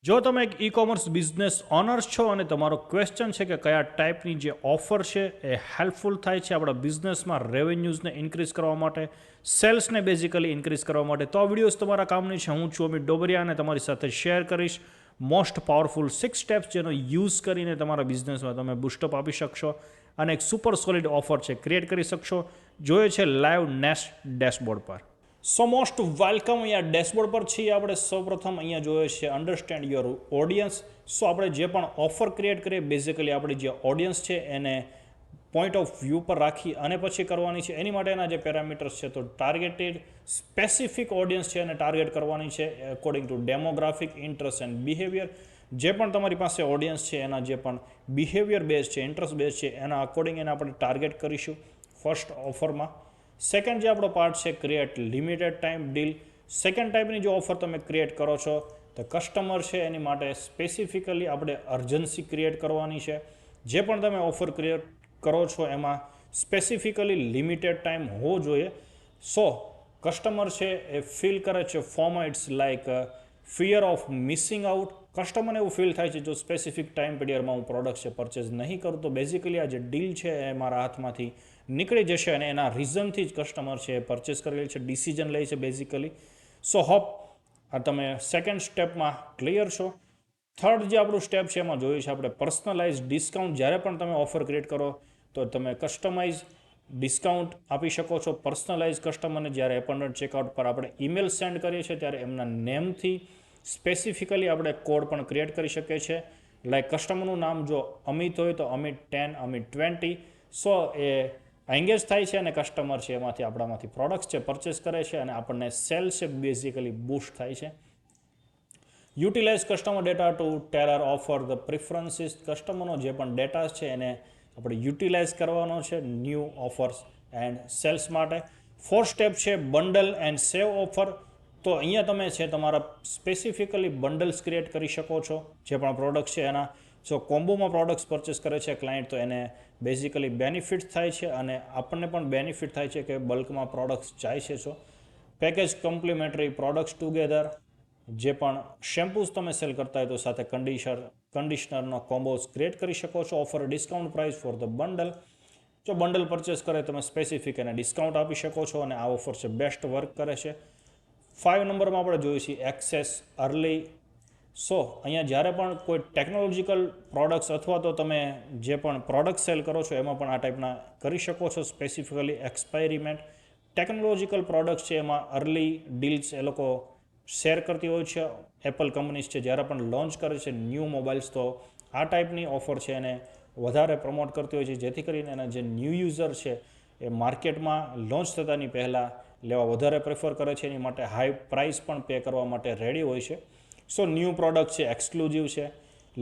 જો તમે એક ઈ-કોમર્સ બિઝનેસ ઓનર્સ છો અને તમારો ક્વેશ્ચન છે કે કયા ટાઈપની જે ઓફર છે એ હેલ્પફુલ થાય છે આપણા બિઝનેસમાં રેવન્યુઝને ઇન્ક્રીઝ કરવા માટે, સેલ્સને બેઝિકલી ઇન્ક્રીઝ કરવા માટે, તો આ વિડીયોઝ તમારા કામની છે. હું છું અમિત ડોબરિયા અને તમારી સાથે શેર કરીશ મોસ્ટ પાવરફુલ 6 સ્ટેપ્સ જેનો યુઝ કરીને તમારા બિઝનેસમાં તમે બુસ્ટઅપ આપી શકશો અને એક સુપર સોલિડ ઓફર છે ક્રિએટ કરી શકશો. જોઈએ છે લાઈવ નેક્સ્ટ ડેશબોર્ડ પર. સો મોસ્ટ વેલકમ. અહીંયા ડેશબોર્ડ પર છીએ આપણે. સૌપ્રથમ અહીંયા જોઈએ છે અન્ડરસ્ટેન્ડ યોર ઓડિયન્સ. સો આપણે જે પણ ઓફર ક્રિએટ કરીએ બેઝિકલી આપણી જે ઓડિયન્સ છે એને પોઈન્ટ ઓફ વ્યૂ પર રાખી અને પછી કરવાની છે. એની માટેના જે પેરામીટર્સ છે તો ટાર્ગેટેડ સ્પેસિફિક ઓડિયન્સ છે એને ટાર્ગેટ કરવાની છે according to demographic, interest and behaviour. જે પણ તમારી પાસે ઓડિયન્સ છે એના જે પણ બિહેવિયર બેઝ છે, ઇન્ટરેસ્ટ બેઝ છે એના અકોર્ડિંગ એને આપણે ટાર્ગેટ કરીશું ફર્સ્ટ ઓફરમાં. સેકન્ડ જે આપણો પાર્ટ છે create limited time deal. Second ટાઈપની જો ઓફર તમે ક્રિએટ કરો છો તો કસ્ટમર છે એની માટે સ્પેસિફિકલી આપણે અર્જન્સી ક્રિએટ કરવાની છે. જે પણ તમે ઓફર ક્રિએટ કરો છો એમાં સ્પેસિફિકલી લિમિટેડ ટાઈમ હોવો જોઈએ. સો કસ્ટમર છે એ ફીલ કરે છે FOMO it's like fear of missing out. કસ્ટમરને એવું ફીલ થાય છે જો સ્પેસિફિક ટાઈમ પીરિયડમાં હું પ્રોડક્ટ છે પરચેઝ નહીં કરું તો બેઝિકલી આ જે ડીલ છે એ મારા હાથમાંથી નીકળી જશે અને એના રીઝનથી જ કસ્ટમર છે એ પરચેસ કરી લે છે, ડિસિઝન લે છે બેઝિકલી. સો હોપ આ તમે સેકન્ડ સ્ટેપમાં ક્લિયર છો. થર્ડ જે આપણું સ્ટેપ છે એમાં જોઈએ છે આપણે પર્સનલાઇઝ ડિસ્કાઉન્ટ. જ્યારે પણ તમે ઓફર ક્રિએટ કરો તો તમે કસ્ટમાઇઝ ડિસ્કાઉન્ટ આપી શકો છો. પર્સનલાઇઝ કસ્ટમરને જ્યારે એપોઇન્ટમેન્ટ ચેકઆઉટ પર આપણે ઈમેલ સેન્ડ કરીએ છીએ ત્યારે એમના નેમથી સ્પેસિફિકલી આપણે કોડ પણ ક્રિએટ કરી શકીએ છીએ. લાઈક કસ્ટમરનું નામ જો અમિત હોય તો અમિત 10, અમિત 20. સો એ એંગેજ થાય છે અને કસ્ટમર છે એમાંથી આપણામાંથી પ્રોડક્ટ્સ છે પરચેસ કરે છે અને આપણને સેલ છે બેઝિકલી બૂસ્ટ થાય છે. Utilise customer data to tailor offer the preferences. કસ્ટમરનો જે પણ ડેટા છે એને આપણે યુટિલાઇઝ કરવાનો છે ન્યૂ ઓફર્સ એન્ડ સેલ્સ માટે. ફોર્થ સ્ટેપ છે બંડલ એન્ડ સેવ ઓફર. તો અહીંયા તમે છે તમારા સ્પેસિફિકલી બંડલ્સ ક્રિએટ કરી શકો છો જે પણ પ્રોડક્ટ છે એના. સો કોમ્બોમાં પ્રોડક્ટ્સ પરચેસ કરે છે ક્લાયન્ટ તો એને બેઝિકલી બેનિફિટ થાય છે અને આપણને પણ બેનિફિટ થાય છે કે બલ્કમાં પ્રોડક્ટ્સ જાય છે. સો પેકેજ કમ્પ્લિમેન્ટરી પ્રોડક્ટ્સ ટુગેધર. જે પણ શેમ્પૂઝ તમે સેલ કરતા હોય તો સાથે કન્ડિશનરનો કોમ્બોઝ ક્રિએટ કરી શકો છો. Offer discount price for the bundle. જો બંડલ પરચેસ કરે તમે સ્પેસિફિક એને ડિસ્કાઉન્ટ આપી શકો છો અને આ ઓફર છે બેસ્ટ વર્ક કરે છે. 5 નંબરમાં આપણે જોઈએ છીએ એક્સેસ અર્લી. સો અહીંયા જ્યારે પણ કોઈ ટેકનોલોજીકલ પ્રોડક્ટ્સ અથવા તો તમે જે પણ પ્રોડક્ટ સેલ કરો છો એમાં પણ આ ટાઈપના કરી શકો છો. સ્પેસિફિકલી એક્સપાયરીમેન્ટ ટેકનોલોજીકલ પ્રોડક્ટ્સ છે એમાં અર્લી ડીલ્સ એ લોકો શેર કરતી હોય છે. એપલ કંપનીઝ છે જ્યારે પણ લોન્ચ કરે છે ન્યૂ મોબાઈલ્સ તો આ ટાઈપની ઓફર છે એને વધારે પ્રમોટ કરતી હોય છે જેથી કરીને એના જે ન્યૂ યુઝર છે એ માર્કેટમાં લોન્ચ થતાની પહેલાં લેવા વધારે પ્રેફર કરે છે. એની માટે હાઈ પ્રાઇસ પણ પે કરવા માટે રેડી હોય છે. સો ન્યૂ પ્રોડક્ટ છે એક્સક્લુઝિવ છે,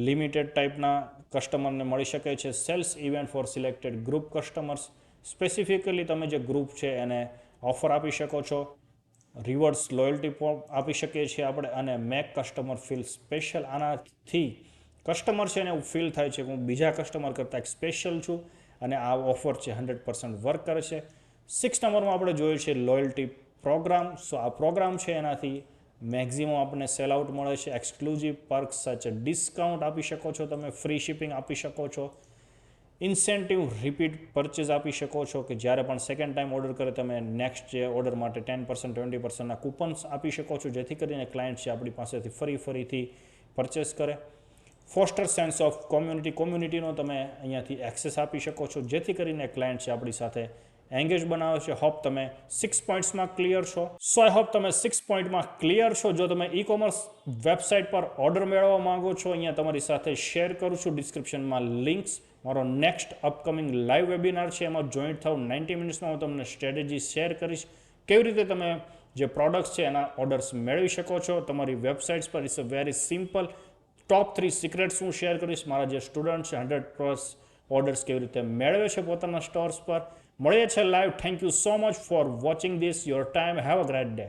લિમિટેડ ટાઈપના કસ્ટમરને મળી શકે છે. Sales event for selected group customers. Specifically તમે જે ગ્રુપ છે એને ઓફર આપી શકો છો. રિવર્સ લોયલ્ટી પણ આપી શકીએ છીએ આપણે અને મેક કસ્ટમર ફીલ સ્પેશિયલ. આનાથી કસ્ટમર છે એને એવું ફીલ થાય છે કે હું બીજા કસ્ટમર કરતાં એક સ્પેશિયલ છું અને આ ઓફર છે 100% વર્ક કરે છે. 6 નંબરમાં આપણે જોઈએ છીએ લોયલ્ટી પ્રોગ્રામ. સો આ પ્રોગ્રામ છે એનાથી મેક્ઝિમમ આપણને સેલ આઉટ મળે છે. એક્સક્લુઝિવ પર્ક્સ સાચે ડિસ્કાઉન્ટ આપી શકો છો તમે, ફ્રી શિપિંગ આપી શકો છો, ઇન્સેન્ટિવ રિપીટ પરચેઝ આપી શકો છો કે જ્યારે પણ સેકન્ડ ટાઈમ ઓર્ડર કરે તમે નેક્સ્ટ જે ઓર્ડર માટે 10%, 20%ના કૂપન્સ આપી શકો છો જેથી કરીને ક્લાયન્ટ છે આપણી પાસેથી ફરીથી પરચેસ કરે. ફોસ્ટર સેન્સ ઓફ કોમ્યુનિટીનો તમે અહીંયાથી એક્સેસ આપી શકો છો જેથી કરીને ક્લાયન્ટ છે આપણી સાથે એંગેજ બનાવે છે. હોપ તમે 6 પોઈન્ટ્સમાં ક્લિયર છો. સો આઈ હોપ તમે 6 પોઈન્ટમાં ક્લિયર છો. જો તમે ઈ કોમર્સ વેબસાઇટ પર ઓર્ડર મેળવવા માંગો છો અહીંયા તમારી સાથે શેર કરું છું ડિસ્ક્રિપ્શનમાં લિંક્સ. મારો નેક્સ્ટ અપકમિંગ લાઈવ વેબિનાર છે એમાં જોઈન્ટ થાવ. 90 મિનિટ્સમાં હું તમને સ્ટ્રેટેજી શેર કરીશ કેવી રીતે તમે જે પ્રોડક્ટ્સ છે એના ઓર્ડર્સ મેળવી શકો છો તમારી વેબસાઇટ્સ પર. It's a very simple. Top 3 secrets હું શેર કરીશ. મારા જે સ્ટુડન્ટ છે 100+ ઓર્ડર્સ કેવી રીતે મેળવે છે પોતાના સ્ટોર્સ પર. મળીએ છે live. Thank you so much for watching this your time. Have a great day.